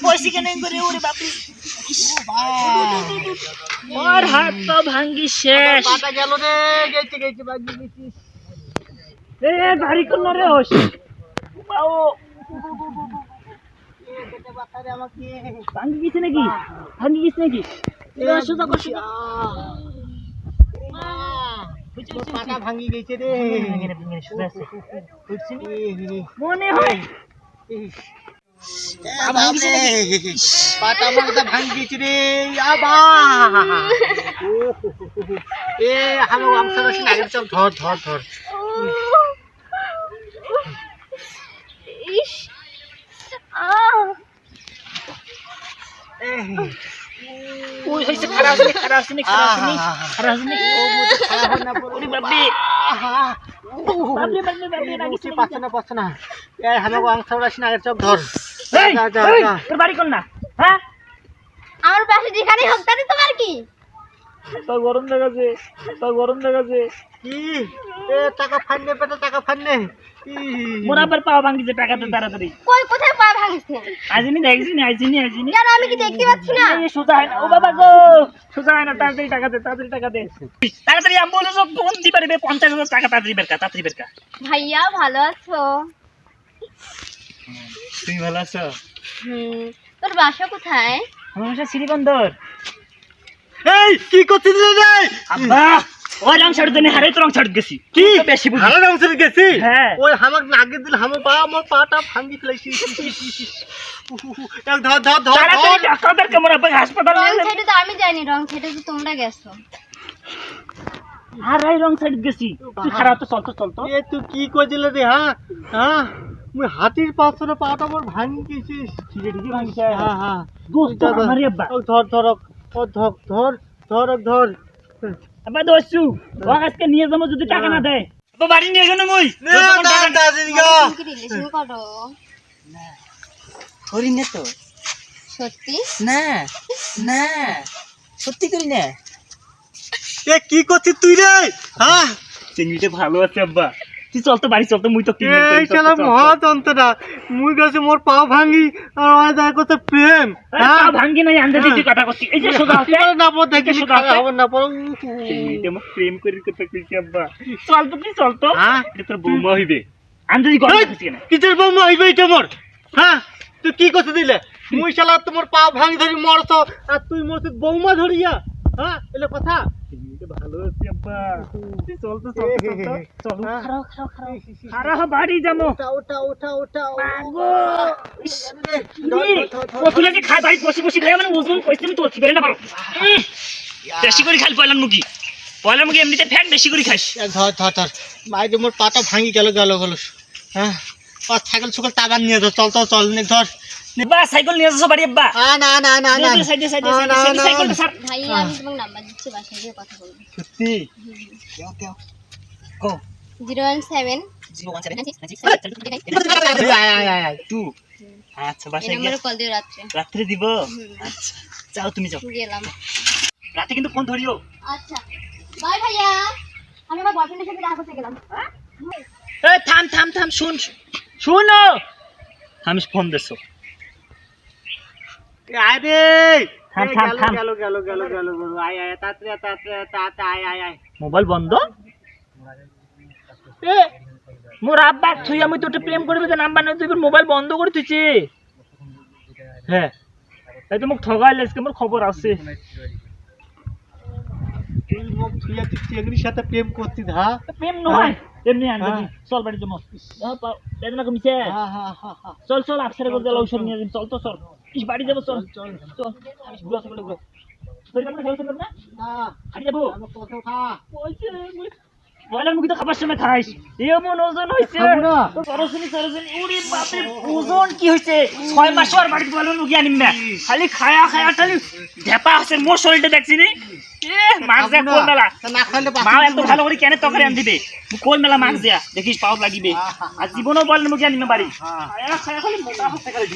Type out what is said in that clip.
পয়সা কেন করে ওরে বাপরে ওর হাত পা ভাঙ্গি শেষ পাটা গেল রে গেছে ভাঙ্গি গেছিস এ ভারী করলো রে হোস বাও কেটে বাতারে আমাকে ভাঙ্গি গেছে নাকি সোজা করছি পাটা ভাঙ্গি গেছে রে মনে হয় পাটা আমার ভাঙ্গি গেছে রে আবা এ হামো আমসা রসি লাগে চল ধর ইস ওই হইছে খারাপ আসেনি ওরে বাপরে পাচ্ছে না এ হামো আমসা রসি লাগে চল ধর যা তোর বাড়ি কোন না হ্যাঁ আমার পাশে যেখানে হোক তাতে তোমার কি তোর গরম দেখাছে কি এ টাকা ফান্নে মোর আবার পাও ভাঙ্গিছে টাকাতে তাড়াতাড়ি কোথায় পা ভাঙছে আইজিনি কেন আমি কি দেখতে পাচ্ছি না এই সোজা হয় না ও বাবা গো সোজা হয় না তাড়াতাড়ি টাকা দে তাড়াতাড়ি অ্যাম্বুলেন্স ফোন দি পারবে 50,000 টাকা তাড়াতাড়ি বেরকা ভাইয়া ভালো আছো তুমি ভালো আছো তোর বাসা কোথায় আমার বাসা শ্রীবন্দর এই কি করছিস রে আব্বা ওই রং ছাড় দেনে হারে তো রং ছাড় গেছি কি বেশি বুঝি ভালো রংসের গেছি হ্যাঁ ওই হামাক নাগে দিল হামো পা আমার পাটা ভাঙ্গি ফেলাইছি ধর তাড়াতাড়ি ডাক্তার কেমন আব্বা হাসপাতাল রং নিয়ে সাইডে তো আমি যাইনি রং সাইডে তো তোমরা গেছো আর এই রং ছাড় গেছি তুই খারাপ তো চল তো এ তুই কি কইছিল রে হ্যাঁ মুই হাতির পাছরে পাটা আমার ভাঙ্গি গেছিস ঠিকই ভাঙছে হ্যাঁ দোস্ত আমারে আব্বা ধর আব্বা দোস্তু ও আজকে নিয়ে যাবো যদি টাকা না দেয় আব্বা বাড়ি নিয়ে গেল মই কি রিলেশন করো করি না তো সত্যি না সত্যি করি না এ কি করছিস তুই রে হ্যাঁ চিংড়িটা ভালো আছে আব্বা তুই চল তো বাড়ি চল তো মুই তো এই শালা মহাযন্ত্রটা মুই গেছে মোর পা ভাঙ্গি আর ওই দেখা করতে প্রেম হ্যাঁ ভাঙ্গি নাই আন্দা দিতে কথা করছি এই যে সোজা আছে না পড় দেখি সোজা আছে খাবার না পড় চিংড়িটা মো প্রেম করি কথা কইছি আব্বা চল তো হ্যাঁ এটা তোর বৌমা হইবে আন্দা দি কথা কইছি না কিসের বৌমা হইবে এটা মোর হ্যাঁ তুই কি করতে দিলে মুই শালা তোমার পা ভাঙ্গি ধরি মরছ আর তুই মরছিস বৌমা ধরিয়া হ্যাঁ এলে কথা ভালো আছি আব্বা চল খারাপ বাড়ি যাবো ওটা তুই খাই বাড়ি বসে খাই মানে ওজন পয়সা আমি তোর না পারো বেশি করে খাই পয়লার মুখি এমনিতে ফ্যাট বেশি করে খাইস ধর মাই যে মোর পাটা ভাঙ্গি গেল হ্যাঁ সাইকেল সুকল তাবার নিয়ে চল ধর বা সাইকেল নিয়ে যাস বাড়ি আব্বা না সাইডে সাইকেলটা স্যার ভাইয়া আমি তোমাকে নাম্বার দিচ্ছি বাসায় গিয়ে কথা বলবো সত্যি কো 017 2 আচ্ছা বাসায় গিয়ে নম্বরে কল দিও রাত্রে দিব আচ্ছা যাও তুমি যাও গেলাম রাতে কিন্তু ফোন ধরিও আচ্ছা বাই ভাইয়া আমি আমার বয়ফ্রেন্ডের সাথে দেখা করতে গেলাম এই থাম শুনো আমি ফোন দেছো আরে থাম গেল আয় তাড়াতাড়ি আয় মোবাইল বন্ধ এ মোর আব্বা তুই আমি তোকে প্রেম করবি তো নাম্বার না তুই মোবাইল বন্ধ করে তুইছি হ্যাঁ এই তো মোক ঠগাইলে আজকে মোর খবর আছে তুই মুখ থুইয়া তুই চেংড়ির সাথে প্রেম করছিস হ্যাঁ প্রেম নয় এমনি আনবি চল বাড়ি যাবো বেদনা কমিছে চল আপসারে করে দিলা ঔষধ নিয়ে চল তো চল বাড়ি যাবো চল আমি বুড়া সকলে ঘুরে তোর কেমন খেলছ না বাড়ি যাবো বয়লার মুখে তো খাবার সময় খাইস এমন ওজন হয়েছে সরসনি উড়ি বাপরে ওজন কি হয়েছে 6 মাস আর বাড়িতে বয়লার মুখে আনিম না খালি খায়া খালি ঢেপা আছে মোর শরীরটা দেখছি নি মাছ যা কোল মেলা মা এত ভালো করে কেন তরকারি আন দিবে কোল মেলা মাছ যা দেখিস পাও লাগিবে আর জীবনও বয়লার মুখে আনিম বাড়ি খায়া খালি মোটা হচ্ছে খালি